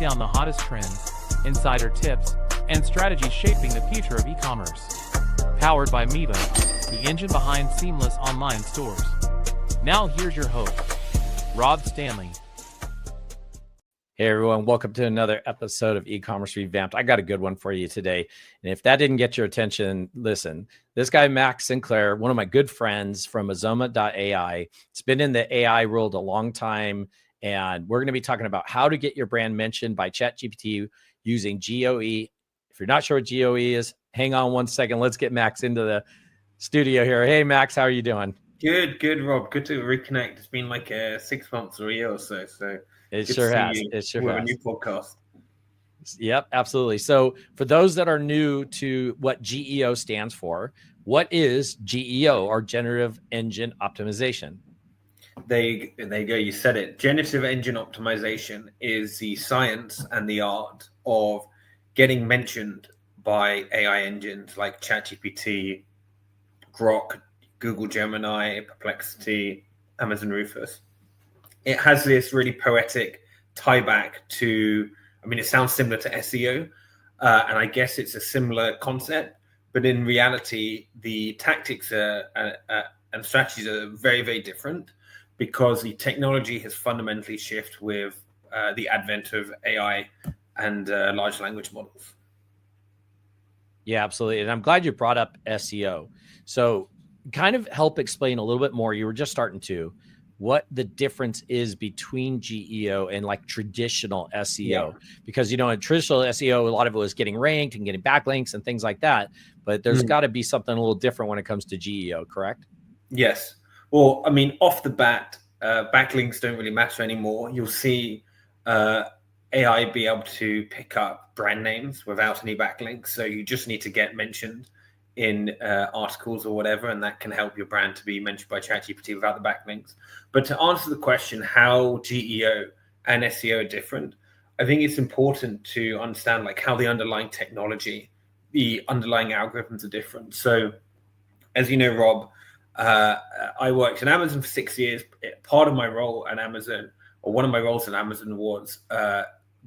down the hottest trends, insider tips, and strategies shaping the future of e-commerce. Powered by Miva, the engine behind seamless online stores. Now here's your host, Rob Stanley. Hey everyone, welcome to another episode of Ecommerce Revamped. I got a good one for you today. And if that didn't get your attention, listen. This guy, Max Sinclair, one of my good friends from Azoma.ai, it's been in the AI world a long time. And we're going to be talking about how to get your brand mentioned by ChatGPT using GEO. If you're not sure what GEO is, hang on one second. Let's get Max into the studio here. Hey, Max, how are you doing? Good, Rob. Good to reconnect. It's been like 6 months or a year or so. So it sure has. It sure has. A new podcast. Yep, absolutely. So for those that are new to what GEO stands for, what is GEO, or Generative Engine Optimization? There you go. You said it. Generative Engine Optimization is the science and the art of getting mentioned by AI engines like ChatGPT, Grok, Google Gemini, Perplexity, Amazon Rufus. It has this really poetic tie back to, it sounds similar to SEO, and I guess it's a similar concept, but in reality, the tactics and strategies are very, very different because the technology has fundamentally shifted with the advent of AI and large language models. Yeah, absolutely. And I'm glad you brought up SEO. So kind of help explain a little bit more. You were just starting to what the difference is between GEO and like traditional SEO. Yeah. Because, in traditional SEO, a lot of it was getting ranked and getting backlinks and things like that. But there's got to be something a little different when it comes to GEO, correct? Yes. Well, off the bat, backlinks don't really matter anymore. You'll see AI be able to pick up brand names without any backlinks. So you just need to get mentioned in articles or whatever, and that can help your brand to be mentioned by ChatGPT without the backlinks. But to answer the question, how GEO and SEO are different, I think it's important to understand how the underlying technology, the underlying algorithms are different. So as you know, Rob, I worked in Amazon for 6 years. Part of my role at Amazon, or one of my roles at Amazon, was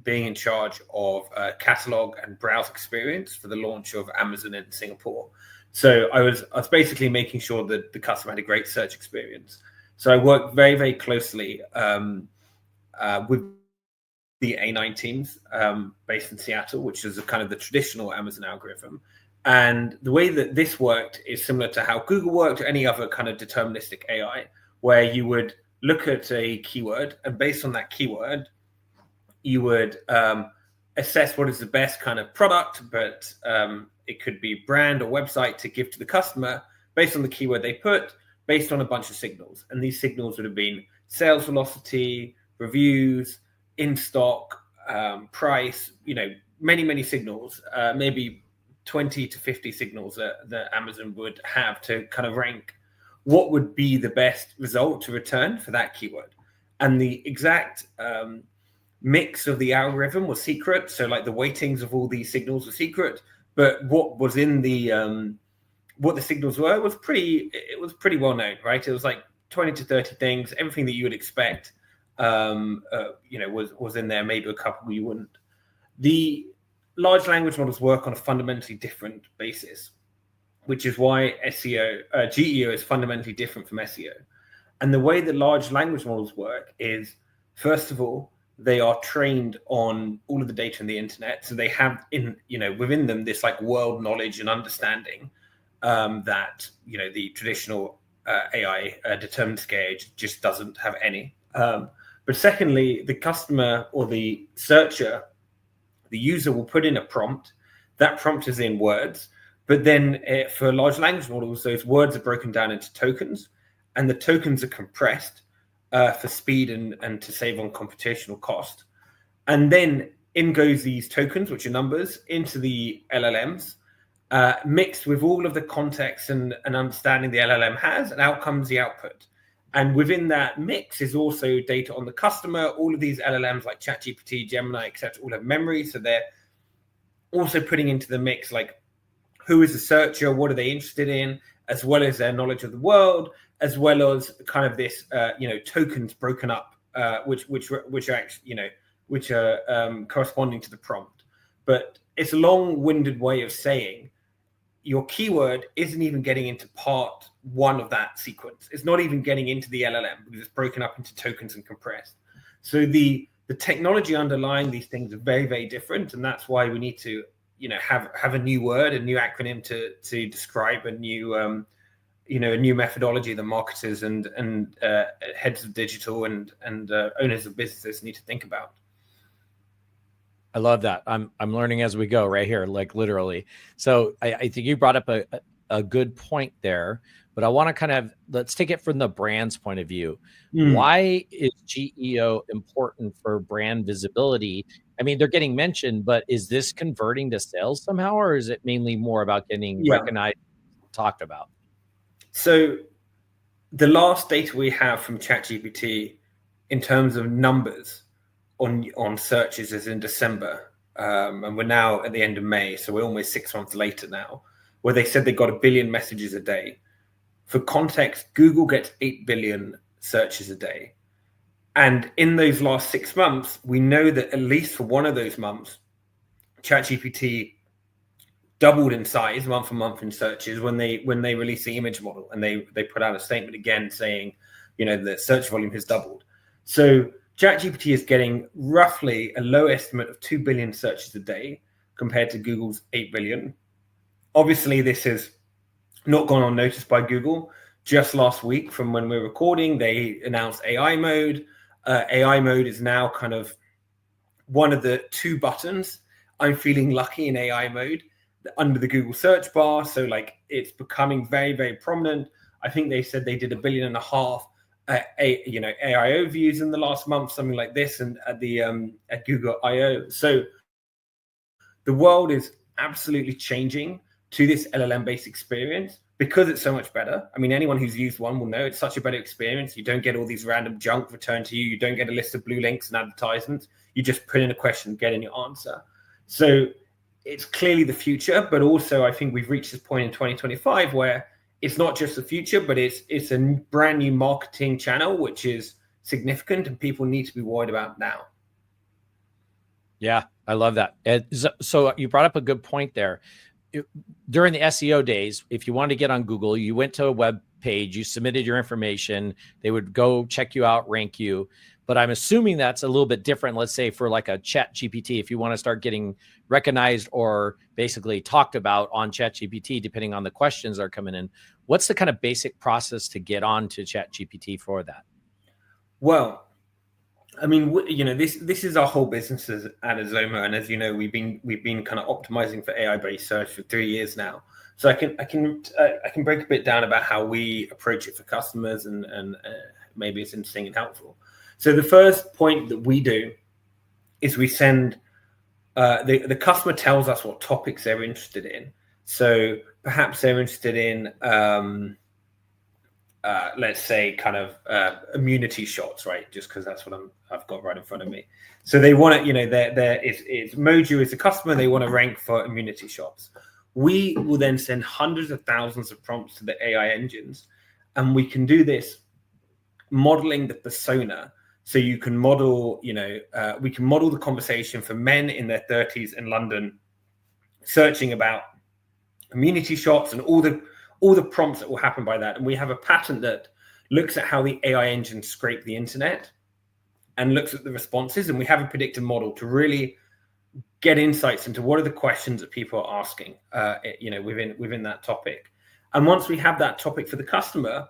being in charge of catalog and browse experience for the launch of Amazon in Singapore. So I was basically making sure that the customer had a great search experience. So I worked very, very closely with the A9 teams based in Seattle, which is kind of the traditional Amazon algorithm. And the way that this worked is similar to how Google worked or any other kind of deterministic AI, where you would look at a keyword, and based on that keyword, you would assess what is the best kind of product, but it could be brand or website to give to the customer based on the keyword they put, based on a bunch of signals. And these signals would have been sales velocity, reviews, in stock, price, many, many signals, maybe 20 to 50 signals that Amazon would have to kind of rank what would be the best result to return for that keyword. And the exact mix of the algorithm was secret. So the weightings of all these signals were secret, but what was in the what the signals were was pretty well known, right? It was 20 to 30 things, everything that you would expect, was in there, maybe a couple you wouldn't. The large language models work on a fundamentally different basis, which is why GEO is fundamentally different from SEO. And the way that large language models work is, first of all, they are trained on all of the data in the internet. So they have within them this world knowledge and understanding that, the traditional AI deterministic age just doesn't have any. But secondly, the customer or the searcher, the user will put in a prompt. That prompt is in words. But then for large language models, those words are broken down into tokens, and the tokens are compressed for speed and to save on computational cost. And then in goes these tokens, which are numbers, into the LLMs, mixed with all of the context and understanding the LLM has, and out comes the output. And within that mix is also data on the customer. All of these LLMs like ChatGPT, Gemini, etc., all have memory. So they're also putting into the mix who is the searcher, what are they interested in, as well as their knowledge of the world, as well as kind of this, tokens broken up, which are actually, which are corresponding to the prompt. But it's a long-winded way of saying your keyword isn't even getting into part one of that sequence. It's not even getting into the LLM because it's broken up into tokens and compressed. So the technology underlying these things are very, very different, and that's why we need to, have a new word, a new acronym to describe a new, a new methodology that marketers and heads of digital and owners of businesses need to think about. I love that. I'm learning as we go right here, like literally. So I think you brought up a good point there, but I want to let's take it from the brand's point of view. Why is GEO important for brand visibility? I mean, they're getting mentioned, but is this converting to sales somehow, or is it mainly more about getting recognized, talked about? So the last data we have from ChatGPT in terms of numbers on searches is in December, and we're now at the end of May, so we're almost 6 months later now, where they said they got 1 billion messages a day. For context, Google gets 8 billion searches a day. And in those last 6 months, we know that at least for one of those months, ChatGPT doubled in size month on month in searches when they released the image model, and they put out a statement again saying, the search volume has doubled. So ChatGPT is getting roughly a low estimate of 2 billion searches a day compared to Google's 8 billion. Obviously, this has not gone unnoticed by Google. Just last week, from when we're recording, they announced AI mode. AI mode is now kind of one of the 2 buttons. I'm feeling lucky in AI mode under the Google search bar. So it's becoming very, very prominent. I think they said they did 1.5 billion AIO views in the last month, something like this, and at Google I/O. So the world is absolutely changing to this LLM-based experience because it's so much better. I mean, anyone who's used one will know it's such a better experience. You don't get all these random junk returned to you. You don't get a list of blue links and advertisements. You just put in a question, get in your answer. So it's clearly the future, but also I think we've reached this point in 2025 where it's not just the future, but it's a brand new marketing channel, which is significant and people need to be worried about now. Yeah, I love that. So you brought up a good point there. During the SEO days, if you wanted to get on Google, you went to a web page, you submitted your information, they would go check you out, rank you. But I'm assuming that's a little bit different, let's say for like a ChatGPT, if you want to start getting recognized or basically talked about on ChatGPT, depending on the questions that are coming in. What's the kind of basic process to get on to ChatGPT for that? Well, I mean, this is our whole business at Azoma, and as you know, we've been kind of optimizing for AI-based search for 3 years now. So I can break a bit down about how we approach it for customers, and maybe it's interesting and helpful. So the first point that we do is we send the customer tells us what topics they're interested in. So perhaps they're interested in let's say kind of immunity shots, right? Just because that's what I've got right in front of me. So they want to, it's Moju is a customer. They want to rank for immunity shots. We will then send hundreds of thousands of prompts to the AI engines, and we can do this modeling the persona. So you can model, we can model the conversation for men in their 30s in London, searching about immunity shots and all the prompts that will happen by that. And we have a pattern that looks at how the AI engines scrape the internet and looks at the responses. And we have a predictive model to really get insights into what are the questions that people are asking, within that topic. And once we have that topic for the customer,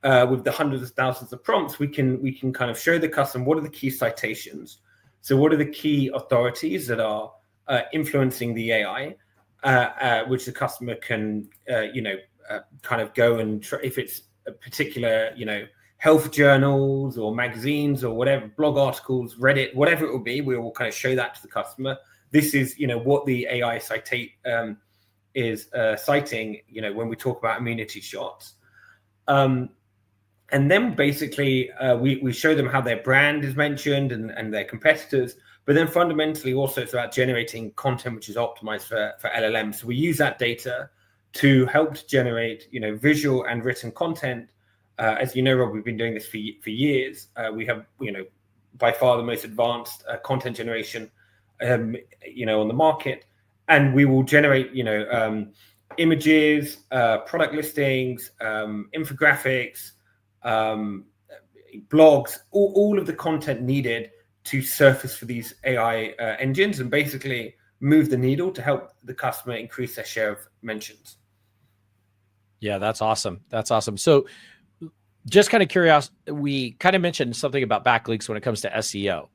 with the hundreds of thousands of prompts, we can kind of show the customer what are the key citations. So what are the key authorities that are influencing the AI, which the customer can, kind of go and if it's a particular, health journals or magazines or whatever, blog articles, Reddit, whatever it will be, we will kind of show that to the customer. This is, what the AI is citing, when we talk about immunity shots. And then basically we show them how their brand is mentioned and their competitors, but then fundamentally also it's about generating content which is optimized for LLMs. So we use that data to help to generate, visual and written content. As you know, Rob, we've been doing this for years. We have, by far the most advanced content generation, on the market. And we will generate, images, product listings, infographics, blogs, all of the content needed to surface for these AI engines, and basically move the needle to help the customer increase their share of mentions. Yeah, that's awesome. That's awesome. So just kind of curious, we kind of mentioned something about backlinks when it comes to SEO.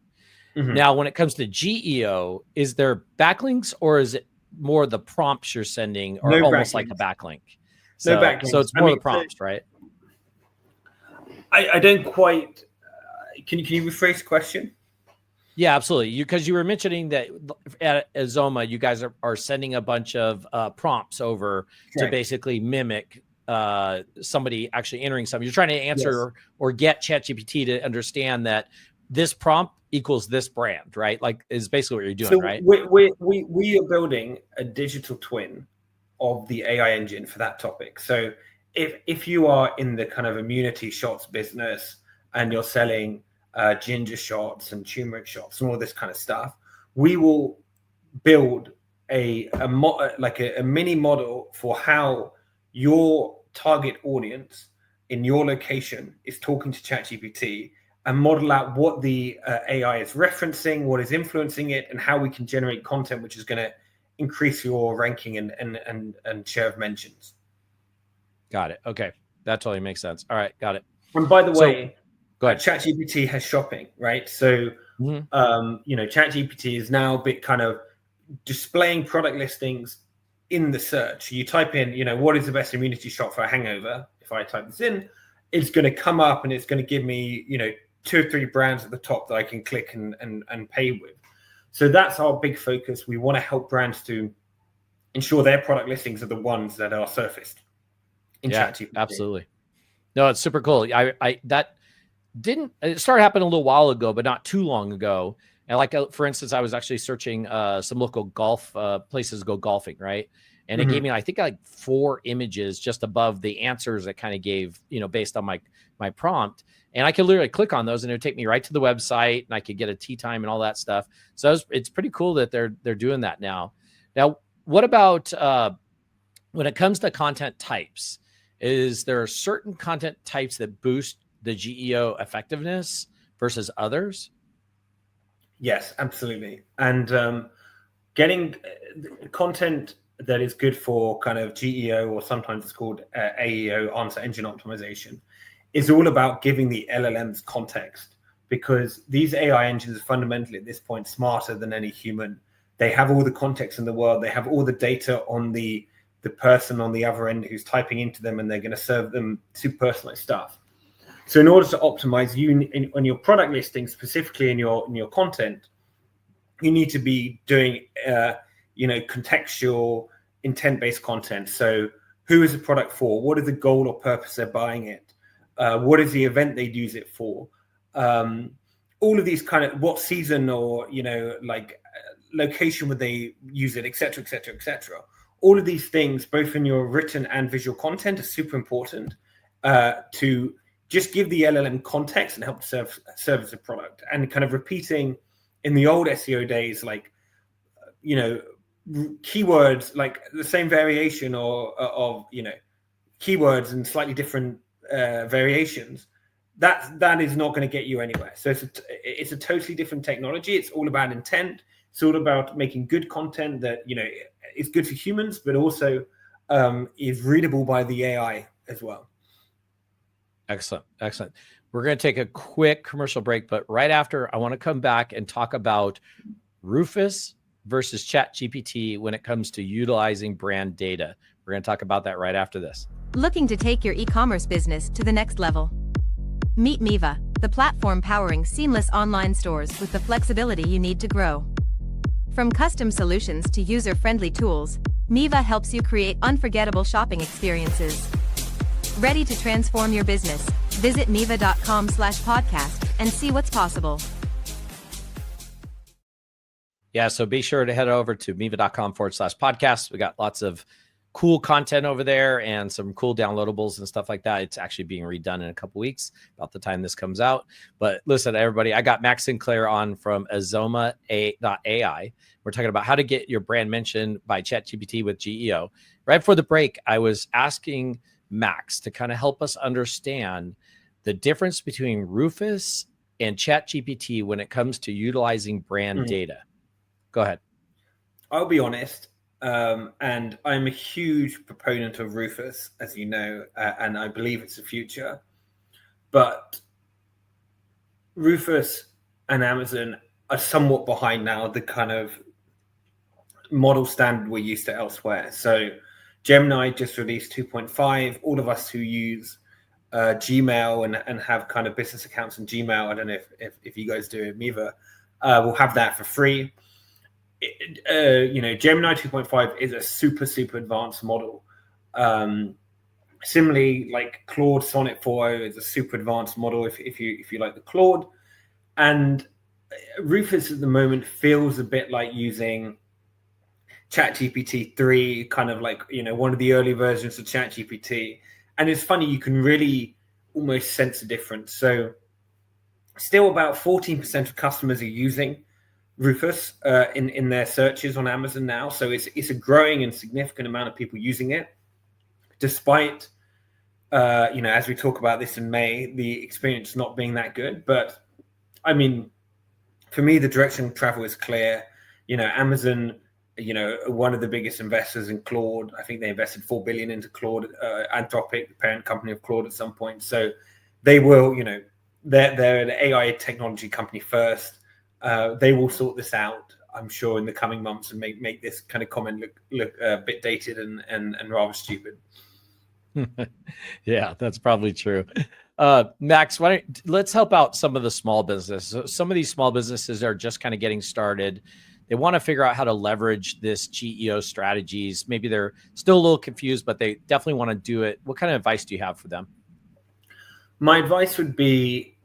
Mm-hmm. Now, when it comes to GEO, is there backlinks, or is it more the prompts you're sending, or No almost backlinks. like a backlink? No backlinks. So it's more the prompts, right? I don't quite. Can you rephrase the question? Yeah, absolutely. Because you were mentioning that at Azoma, you guys are sending a bunch of prompts over to basically mimic somebody actually entering something. You're trying to answer or get ChatGPT to understand that this prompt equals this brand, right? Like, is basically what you're doing, right? We are building a digital twin of the AI engine for that topic. So if you are in the kind of immunity shots business and you're selling ginger shots and turmeric shots and all this kind of stuff, we will build a mini model for how your target audience in your location is talking to ChatGPT, and model out what the AI is referencing, what is influencing it, and how we can generate content which is going to increase your ranking and share of mentions. Got it. Okay. That totally makes sense. All right. Got it. And by the way, go ahead. ChatGPT has shopping, right? So, ChatGPT is now a bit kind of displaying product listings in the search. You type in, what is the best immunity shot for a hangover? If I type this in, it's going to come up and it's going to give me, 2 or 3 brands at the top that I can click and pay with. So that's our big focus. We want to help brands to ensure their product listings are the ones that are surfaced in ChatGPT. Absolutely. No, it's super cool. It started happening a little while ago, but not too long ago. And for instance, I was actually searching some local golf places to go golfing, right? And it gave me, I think, 4 images just above the answers that kind of gave, based on my prompt. And I could literally click on those and it would take me right to the website, and I could get a tee time and all that stuff. So it's pretty cool that they're doing that now. Now, what about when it comes to content types? Is there certain content types that boost the GEO effectiveness versus others? Yes, absolutely. And getting content that is good for kind of GEO, or sometimes it's called AEO, answer engine optimization, is all about giving the LLMs context, because these AI engines are fundamentally at this point smarter than any human. They have all the context in the world. They have all the data on the person on the other end who's typing into them, and they're going to serve them super personalized stuff. So in order to optimize on your product listing, specifically in your content, you need to be doing contextual, intent-based content. So who is the product for? What is the goal or purpose they're buying it? What is the event they'd use it for? All of these kind of, what season or location would they use it, et cetera, et cetera, et cetera. All of these things, both in your written and visual content, are super important to just give the LLM context and help to service the product. And kind of repeating in the old SEO days, keywords, like the same variation of keywords and slightly different variations, that is not going to get you anywhere. So it's a totally different technology. It's all about intent. It's all about making good content that is good for humans, but also is readable by the AI as well. Excellent. We're going to take a quick commercial break, but right after, I want to come back and talk about Rufus versus ChatGPT when it comes to utilizing brand data. We're going to talk about that right after this. Looking to take your e-commerce business to the next level? Meet Miva, the platform powering seamless online stores with the flexibility you need to grow. From custom solutions to user-friendly tools, Miva helps you create unforgettable shopping experiences. Ready to transform your business? Visit miva.com/podcast and see what's possible. Yeah, so be sure to head over to miva.com/podcast. We got lots of cool content over there and some cool downloadables and stuff like that. It's actually being redone in a couple weeks, about the time this comes out. But listen, everybody, I got Max Sinclair on from Azoma.ai. We're talking about how to get your brand mentioned by ChatGPT with GEO. Right before the break, I was asking Max to kind of help us understand the difference between Rufus and ChatGPT when it comes to utilizing brand data. Go ahead. I'll be honest, and I'm a huge proponent of Rufus, as you know, and I believe it's the future. But Rufus and Amazon are somewhat behind now the kind of model standard we're used to elsewhere. So Gemini just released 2.5. All of us who use Gmail and have kind of business accounts in Gmail, I don't know if you guys do it, Miva, will have that for free. Gemini 2.5 is a super advanced model. Similarly, like Claude Sonnet 4.0 is a super advanced model if you like the Claude. And Rufus at the moment feels a bit like using ChatGPT 3, kind of like, one of the early versions of ChatGPT. And it's funny, you can really almost sense a difference. So still about 14% of customers are using Rufus in their searches on Amazon now. So it's a growing and significant amount of people using it, despite, as we talk about this in May, the experience not being that good. But I mean, for me, the direction of travel is clear. Amazon, one of the biggest investors in Claude. I think they invested $4 billion into Claude, Anthropic, the parent company of Claude, at some point. So they will, they're an AI technology company first. They will sort this out, I'm sure, in the coming months and make this kind of comment look a bit dated and rather stupid. Yeah, that's probably true. Max, let's help out some of the small businesses. Some of these small businesses are just kind of getting started. They want to figure out how to leverage this GEO strategies. Maybe they're still a little confused, but they definitely want to do it. What kind of advice do you have for them? My advice would be,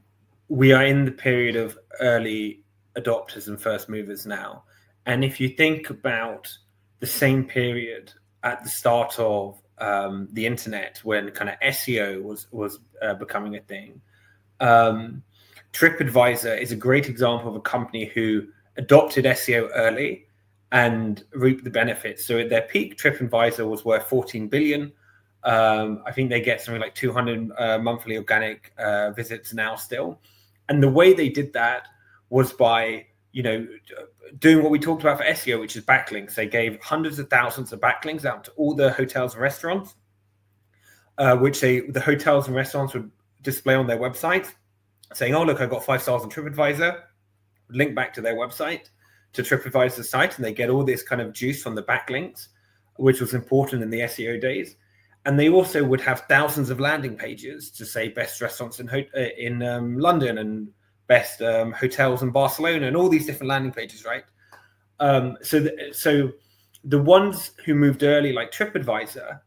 we are in the period of early adopters and first movers now. And if you think about the same period at the start of the internet, when kind of SEO was becoming a thing, TripAdvisor is a great example of a company who adopted SEO early and reaped the benefits. So at their peak, TripAdvisor was worth $14 billion. I think they get something like 200 monthly organic visits now still. And the way they did that was by, doing what we talked about for SEO, which is backlinks. They gave hundreds of thousands of backlinks out to all the hotels and restaurants, which the hotels and restaurants would display on their website, saying, "Oh, look, I got 5 stars on TripAdvisor." Link back to their website, to TripAdvisor's site, and they get all this kind of juice from the backlinks, which was important in the SEO days. And they also would have thousands of landing pages to say best restaurants in London and best hotels in Barcelona and all these different landing pages, right? So the ones who moved early, like TripAdvisor,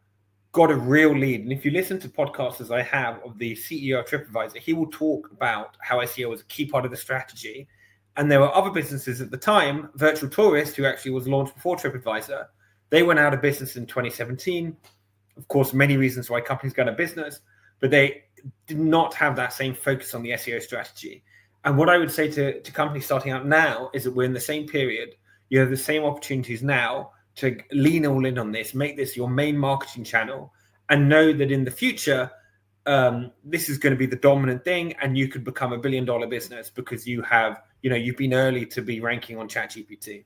got a real lead. And if you listen to podcasts, as I have, of the CEO of TripAdvisor, he will talk about how SEO was a key part of the strategy. And there were other businesses at the time, Virtual Tourist, who actually was launched before TripAdvisor. They went out of business in 2017. Of course, many reasons why companies go out of business, but they did not have that same focus on the SEO strategy. And what I would say to companies starting out now is that we're in the same period. You have the same opportunities now to lean all in on this, make this your main marketing channel, and know that in the future, this is going to be the dominant thing, and you could become $1 billion business because you have, you've been early to be ranking on ChatGPT.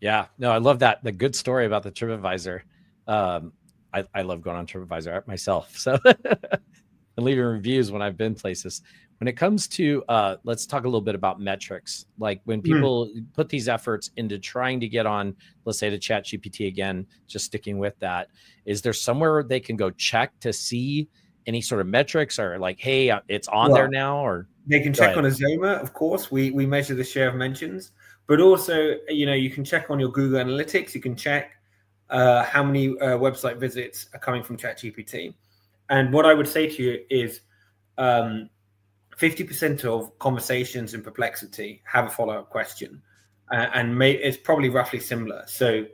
Yeah, no, I love that. The good story about the TripAdvisor. I love going on TripAdvisor myself. So and leaving reviews when I've been places. When it comes to, let's talk a little bit about metrics. Like when people put these efforts into trying to get on, let's say to ChatGPT again, just sticking with that, is there somewhere they can go check to see any sort of metrics or like, hey, it's on there now? Or they can check on Azoma, of course. We measure the share of mentions, but also, you can check on your Google Analytics. You can check how many website visits are coming from ChatGPT. And what I would say to you is 50% of conversations in Perplexity have a follow-up question, and it's probably roughly similar. So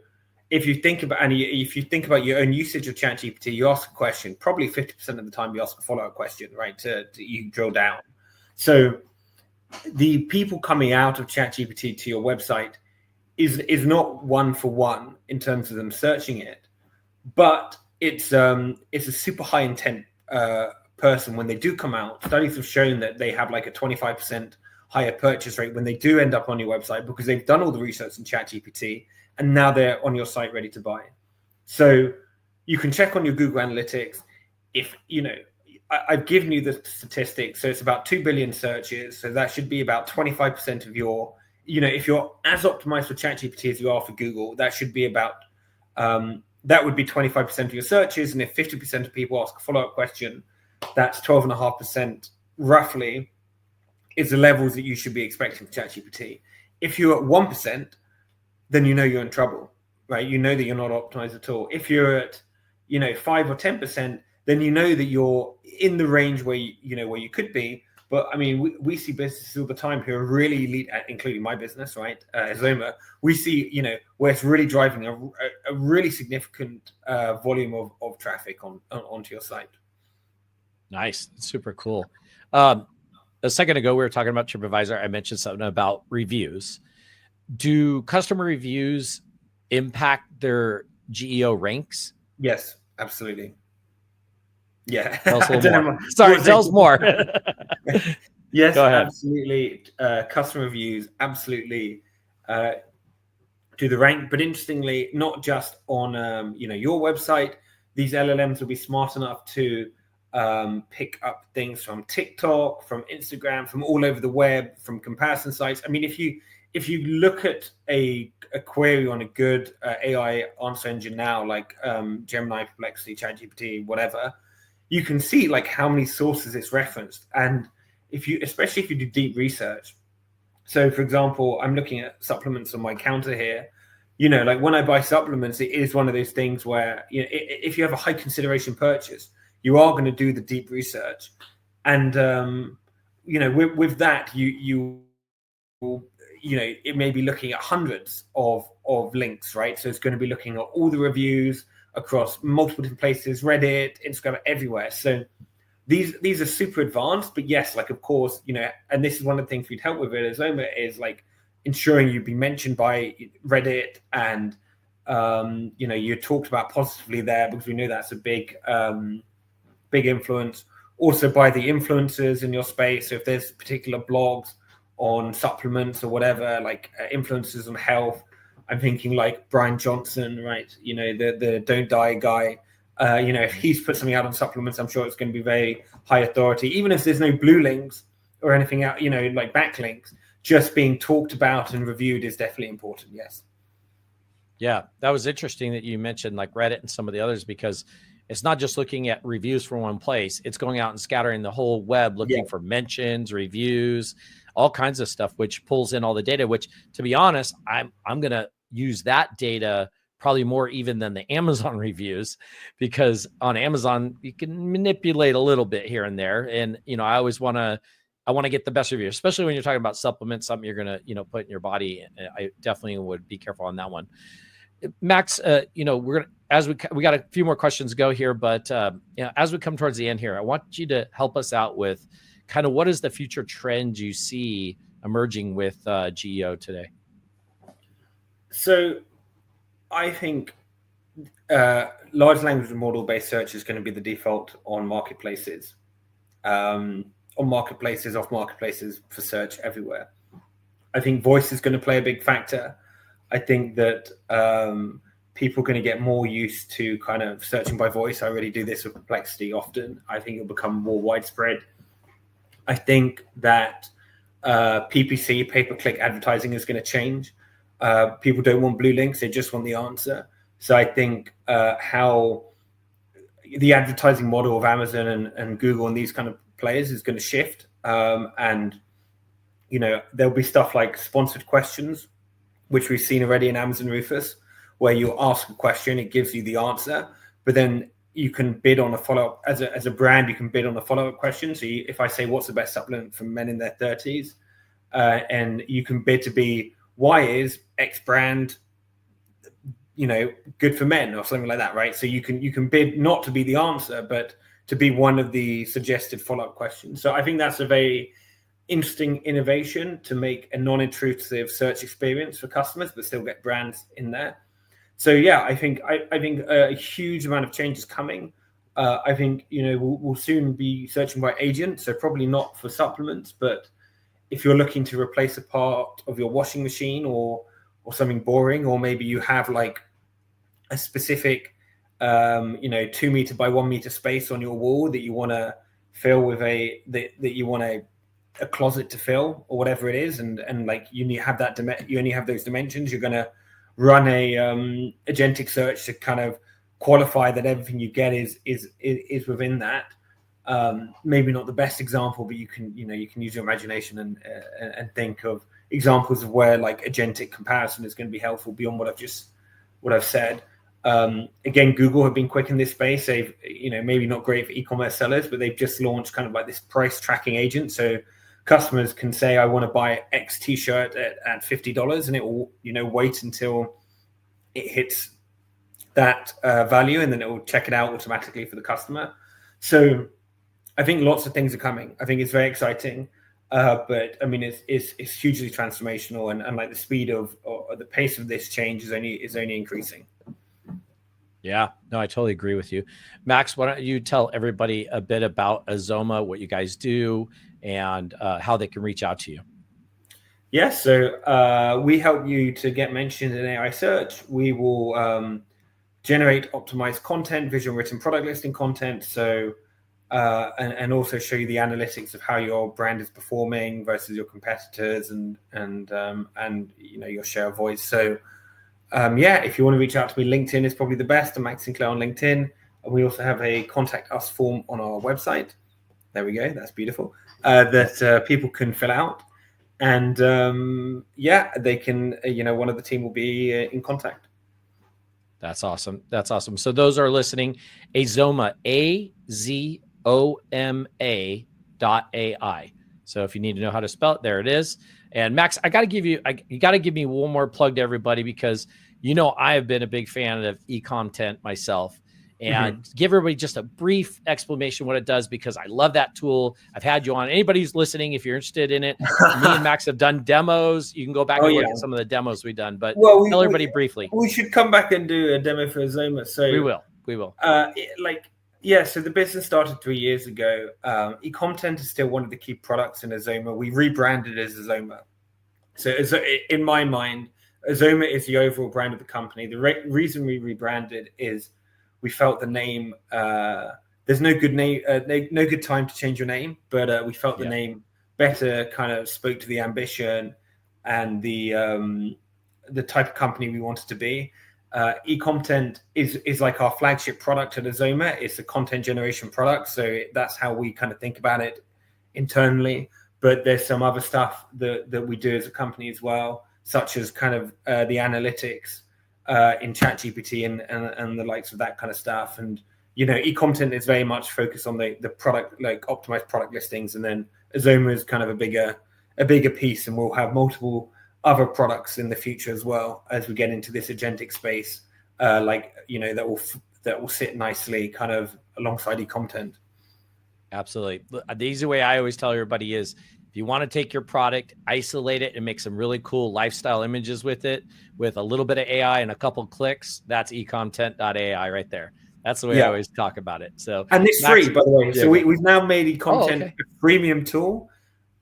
if you think about your own usage of ChatGPT, you ask a question, probably 50% of the time you ask a follow-up question, right? To you drill down. So the people coming out of ChatGPT to your website is not one for one in terms of them searching it, but it's a super high intent person when they do come out. Studies have shown that they have like a 25% higher purchase rate when they do end up on your website because they've done all the research in ChatGPT and now they're on your site ready to buy. So you can check on your Google Analytics. If I've given you the statistics, so it's about 2 billion searches. So that should be about 25% of your, if you're as optimized for ChatGPT as you are for Google, that should be about, that would be 25% of your searches. And if 50% of people ask a follow-up question, that's 12.5% roughly is the levels that you should be expecting for ChatGPT. If you're at 1%, then you're in trouble, right? You know that you're not optimized at all. If you're at, 5 or 10%, then that you're in the range where you could be. But I mean, we see businesses all the time who are really elite, including my business, right? Azoma. We see, where it's really driving a really significant volume of traffic onto your site. Nice, super cool. A second ago, we were talking about TripAdvisor. I mentioned something about reviews. Do customer reviews impact their GEO ranks? Yes, absolutely. Yeah. Tell us a little more. Sorry, tell us more. Yes, absolutely. Customer reviews absolutely do the rank. But interestingly, not just on your website, these LLMs will be smart enough to pick up things from TikTok, from Instagram, from all over the web, from comparison sites. I mean, if you look at a query on a good AI answer engine now, like Gemini, Perplexity, ChatGPT, whatever, you can see like how many sources it's referenced. And especially if you do deep research. So for example, I'm looking at supplements on my counter here. Like when I buy supplements, it is one of those things where, if you have a high consideration purchase, you are going to do the deep research. And, with that, you will, it may be looking at hundreds of links, right? So it's going to be looking at all the reviews across multiple different places, Reddit, Instagram, everywhere. So these are super advanced, but yes, like, of course, and this is one of the things we'd help with at Azoma is like ensuring you'd be mentioned by Reddit and, you talked about positively there because we know that's a big influence. Also by the influencers in your space. So if there's particular blogs on supplements or whatever, like influencers on health, I'm thinking like Brian Johnson, right? The Don't Die guy. If he's put something out on supplements, I'm sure it's going to be very high authority. Even if there's no blue links or anything out, like backlinks, just being talked about and reviewed is definitely important. Yes. Yeah, that was interesting that you mentioned like Reddit and some of the others, because it's not just looking at reviews from one place. It's going out and scattering the whole web, looking for mentions, reviews, all kinds of stuff, which pulls in all the data, which, to be honest, I'm going to use that data probably more even than the Amazon reviews, because on Amazon, you can manipulate a little bit here and there. And, I always want to get the best review, especially when you're talking about supplements, something you're going to, put in your body. I definitely would be careful on that one. Max, we're gonna, we got a few more questions to go here, but as we come towards the end here, I want you to help us out with kind of what is the future trend you see emerging with GEO today? So I think large language model based search is going to be the default on marketplaces, off marketplaces for search everywhere. I think voice is going to play a big factor. I think that people are going to get more used to kind of searching by voice. I already do this with Perplexity often. I think it'll become more widespread. I think that PPC, pay-per-click advertising, is going to change. People don't want blue links. They just want the answer. So I think how the advertising model of Amazon and Google and these kind of players is going to shift. And, there'll be stuff like sponsored questions, which we've seen already in Amazon Rufus, where you ask a question, it gives you the answer, but then you can bid on a follow-up. As a brand, you can bid on a follow-up question. So if I say, what's the best supplement for men in their 30s? And you can bid to be, why is X brand good for men or something like that, right? So you can bid not to be the answer, but to be one of the suggested follow-up questions. So I think that's a very interesting innovation to make a non-intrusive search experience for customers, but still get brands in there. So yeah, I think a huge amount of change is coming. I think we'll soon be searching by agent, so probably not for supplements, but if you're looking to replace a part of your washing machine or something boring, or maybe you have like a specific 2 meter by 1 meter space on your wall that you want to fill with that you want a closet to fill, or whatever it is, and like you only have those dimensions, you're going to run a agentic search to kind of qualify that everything you get is within that. Maybe not the best example, but you can use your imagination and think of examples of where like agentic comparison is going to be helpful beyond what I've said. Again, Google have been quick in this space. They've maybe not great for e-commerce sellers, but they've just launched kind of like this price tracking agent. So customers can say, I want to buy X t-shirt at $50, and it will wait until it hits that value, and then it will check it out automatically for the customer. So I think lots of things are coming. I think it's very exciting, but I mean it's hugely transformational, and like the speed or the pace of this change is only increasing. Yeah, no, I totally agree with you. Max, why don't you tell everybody a bit about Azoma, what you guys do, and how they can reach out to you? Yes, so we help you to get mentioned in AI search. We will generate optimized content, visual written product listing content, so and also show you the analytics of how your brand is performing versus your competitors and your share of voice. So if you want to reach out to me, LinkedIn is probably the best. I'm Max Sinclair on LinkedIn. And we also have a contact us form on our website. There we go. That's beautiful. That people can fill out. And they can, one of the team will be in contact. That's awesome. So those are listening, Azoma, AZOMA.ai. So if you need to know how to spell it, there it is. And Max, you got to give me one more plug to everybody, because I have been a big fan of e-content myself, and give everybody just a brief explanation what it does, because I love that tool. I've had you on. Anybody who's listening, if you're interested in it, me and Max have done demos. You can go back and look at some of the demos we've done, but tell everybody briefly. We should come back and do a demo for Azoma. So we will. So the business started 3 years ago. E-content is still one of the key products in Azoma. We rebranded as Azoma. So in my mind, Azoma is the overall brand of the company. The reason we rebranded is we felt the name. There's no good name, no good time to change your name, but we felt the name better kind of spoke to the ambition and the type of company we wanted to be. E-content is like our flagship product at Azoma. It's a content generation product, so that's how we kind of think about it internally. But there's some other stuff that we do as a company as well, such as kind of the analytics in ChatGPT and the likes of that kind of stuff. And e-content is very much focused on the product, like optimized product listings, and then Azoma is kind of a bigger piece, and we'll have multiple other products in the future as well as we get into this agentic space, that will sit nicely kind of alongside e-content. Absolutely. The easy way I always tell everybody is, if you want to take your product, isolate it, and make some really cool lifestyle images with it, with a little bit of AI and a couple clicks, that's econtent.ai right there. That's the way I always talk about it. So, and it's free, by the way. So we've now made e-content a freemium tool.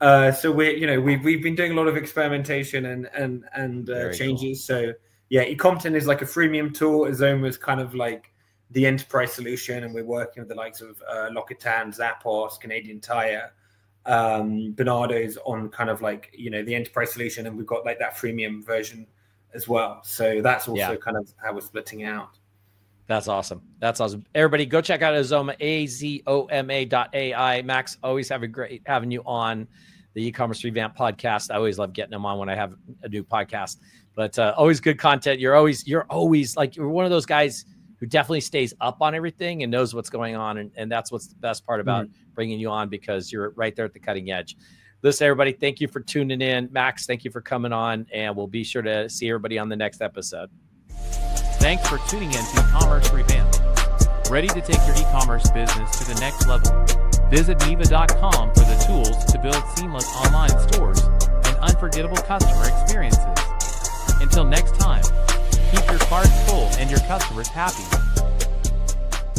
So we've been doing a lot of experimentation and changes. Cool. So e-content is like a freemium tool. Azoma is kind of like the enterprise solution, and we're working with the likes of L'Occitane, Zappos, Canadian Tire, Bernardo's on kind of like the enterprise solution, and we've got like that freemium version as well. So that's also kind of how we're splitting out. That's awesome. Everybody go check out Azoma, AZOMA.ai. Max, always have a great having you on the Ecommerce Revamped Podcast. I always love getting them on when I have a new podcast, but always good content. You're always like, you're one of those guys who definitely stays up on everything and knows what's going on. And that's what's the best part about bringing you on, because you're right there at the cutting edge. Listen, everybody, thank you for tuning in. Max, thank you for coming on, and we'll be sure to see everybody on the next episode. Thanks for tuning in to Ecommerce Revamped. Ready to take your e-commerce business to the next level? Visit Miva.com for the tools to build seamless online stores and unforgettable customer experiences. Until next time, keep your cards full and your customers happy.